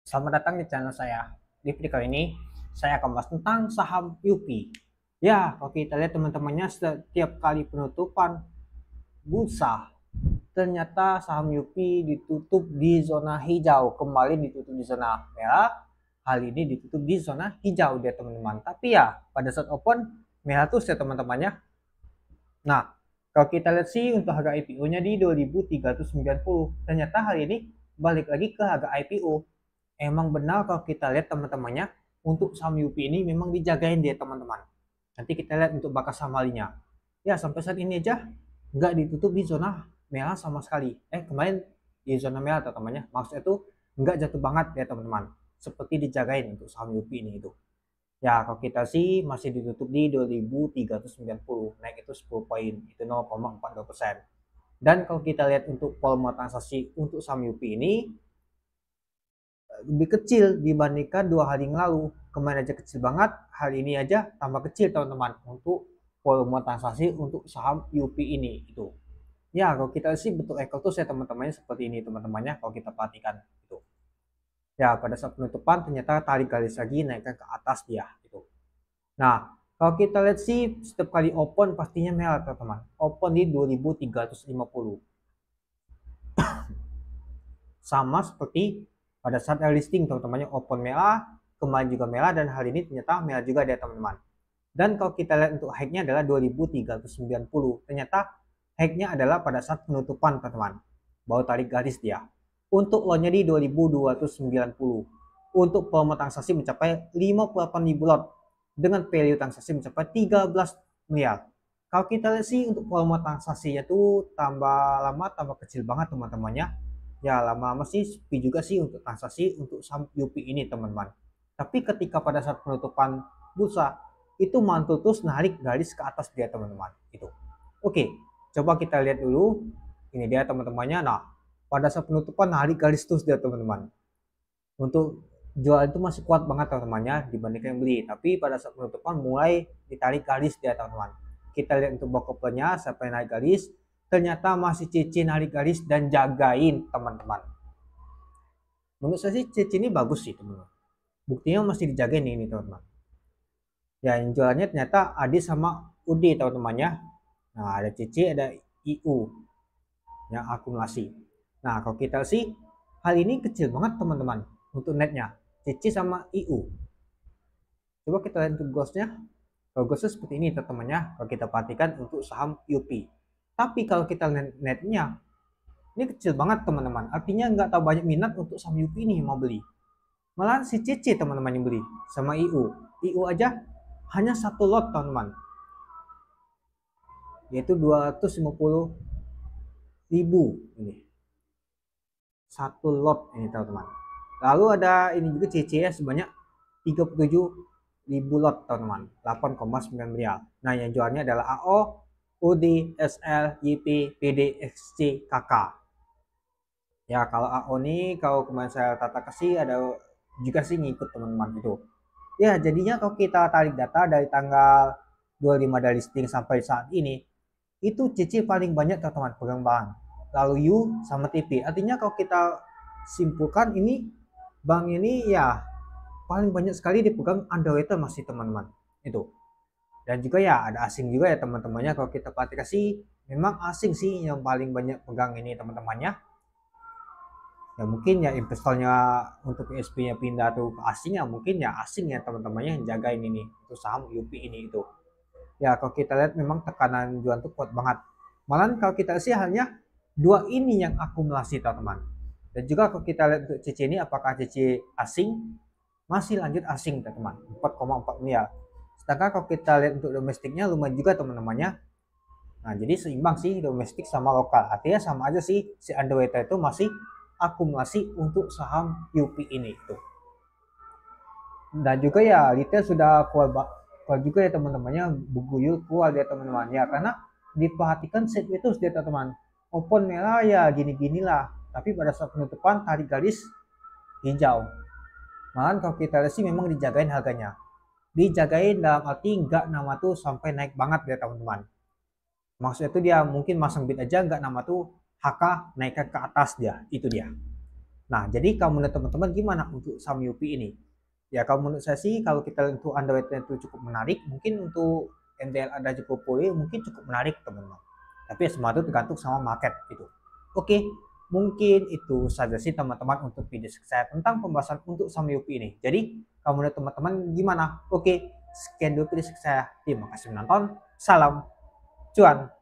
Selamat datang di channel saya. Di video kali ini saya akan bahas tentang saham UPI. Ya, kalau kita lihat teman-temannya setiap kali penutupan bursa, ternyata saham UPI ditutup di zona hijau, kembali ditutup di zona merah. Hal ini ditutup di zona hijau dia teman-teman. Tapi ya, pada saat open merah terus ya teman-temannya. Nah, kalau kita lihat sih untuk harga IPO-nya di 2390, ternyata hari ini balik lagi ke harga IPO. Emang benar kalau kita lihat teman-temannya, untuk saham UPI ini memang dijagain dia teman-teman. Nanti kita lihat untuk bakas samalinya. Ya, sampai saat ini aja nggak ditutup di zona merah sama sekali. Kemarin di zona merah teman-temannya, maksudnya itu nggak jatuh banget ya teman-teman. Seperti dijagain untuk saham UPI ini itu. Ya, kalau kita sih masih ditutup di 2390, naik itu 10 poin, itu 0,42%. Dan kalau kita lihat untuk volume transaksi untuk saham UPI ini lebih kecil dibandingkan 2 hari yang lalu. Kemarin aja kecil banget, hari ini aja tambah kecil teman-teman untuk volume transaksi untuk saham UPI ini itu. Ya, kalau kita sih betul tuh ya teman-temannya seperti ini teman-temannya kalau kita perhatikan itu. Ya, pada saat penutupan ternyata tarik garis lagi naikkan ke atas dia itu. Nah, kalau kita lihat sih setiap kali open pastinya merah teman-teman. Open di 2350. Sama seperti pada saat listing teman-temannya, open merah, kemarin juga merah, dan hari ini ternyata merah juga ya teman-teman. Dan kalau kita lihat untuk high-nya adalah 2390. Ternyata high-nya adalah pada saat penutupan teman-teman. Baru tarik garis dia. Untuk low-nya di 2290. Untuk volume transaksi mencapai 58.000 lot dengan value transaksi mencapai 13 miliar. Kalau kita lihat sih untuk volume transaksinya tuh tambah lama tambah kecil banget teman-temannya. Ya, lama-lama sih sepi juga sih untuk transaksi untuk saham UPI ini teman-teman. Tapi ketika pada saat penutupan bursa itu mantul terus narik garis ke atas dia teman-teman itu. Oke, coba kita lihat dulu. Ini dia teman-temannya. Nah, pada saat penutupan narik garis terus dia teman-teman. Untuk jual itu masih kuat banget teman-temannya dibandingkan yang beli. Tapi pada saat penutupan mulai ditarik garis dia teman-teman. Kita lihat untuk bokopnya sampai naik garis. Ternyata masih Cici narik garis dan jagain teman-teman. Menurut saya sih Cici ini bagus sih teman-teman. Buktinya masih dijagain ini teman-teman. Ya, yang jualannya ternyata Adi sama Udi teman-temannya. Nah, ada Cici, ada IU yang akumulasi. Nah, kalau kita sih hal ini kecil banget teman-teman untuk netnya. Cici sama IU. Coba kita lihat untuk ghostnya. Kalau ghostnya seperti ini teman-temannya. Kalau kita perhatikan untuk saham UP. Tapi kalau kita lihat netnya, ini kecil banget teman-teman. Artinya nggak tahu banyak minat untuk saham UP ini mau beli. Malah si Cici teman-teman yang beli sama IU. IU aja hanya satu lot teman-teman. Yaitu 250.000 ini. Satu lot ini teman-teman. Lalu ada ini juga CC sebanyak 37.000 lot teman-teman, 8,9 miliar. Nah, yang jualnya adalah AO, UD, SL, YP, PD, XC, KK. Ya, kalau AO ini kalau kemarin saya tata kasih ada juga sih ngikut teman-teman itu. Ya, jadinya kalau kita tarik data dari tanggal 25 dari listing sampai saat ini, itu CC paling banyak teman-teman pegang barang. Lalu U sama TP. Artinya kalau kita simpulkan ini bank ini ya paling banyak sekali dipegang underwriter masih teman-teman itu. Dan juga ya ada asing juga ya teman-temannya. Kalau kita perhatikan sih memang asing sih yang paling banyak pegang ini teman-temannya. Ya mungkin ya investornya untuk PSP-nya pindah tuh ke asing, ya mungkin ya asing ya teman-temannya yang jagain ini untuk saham UP ini itu. Ya kalau kita lihat memang tekanan jual tuh kuat banget. Malah kalau kita sih hanya dua ini yang akumulasi teman-teman. Dan juga kalau kita lihat untuk CC ini apakah CC asing, masih lanjut asing teman-teman, 4,4 miliar. Sedangkan kalau kita lihat untuk domestiknya lumayan juga teman-temannya. Nah, jadi seimbang sih domestik sama lokal. Artinya sama aja sih si underwriter itu masih akumulasi untuk saham UP ini itu. Dan juga ya retail sudah kuat juga ya teman-temannya, berguyur kuat ya teman-teman ya, karena diperhatikan set itu dia teman-teman. Open merah ya gini-ginilah, tapi pada saat penutupan tarik garis hijau. Malah kalau kita lihat sih memang dijagain harganya. Dijagain dalam arti nggak nama tuh sampai naik banget ya teman-teman. Maksudnya itu dia mungkin masang bid aja nggak nama tuh HK naikkan ke atas dia, itu dia. Nah, jadi kalau menurut teman-teman gimana untuk saham UPI ini? Ya, kalau menurut saya sih kalau kita untuk underweight itu cukup menarik, mungkin untuk MDL ada cukup pulih, mungkin cukup menarik teman-teman. Tapi ya semua itu tergantung sama market gitu. Oke, mungkin itu saja sih teman-teman untuk video saya tentang pembahasan untuk saham UPI ini. Jadi, kalau menurut teman-teman gimana? Oke, sekian dulu video saya. Terima kasih menonton. Salam cuan.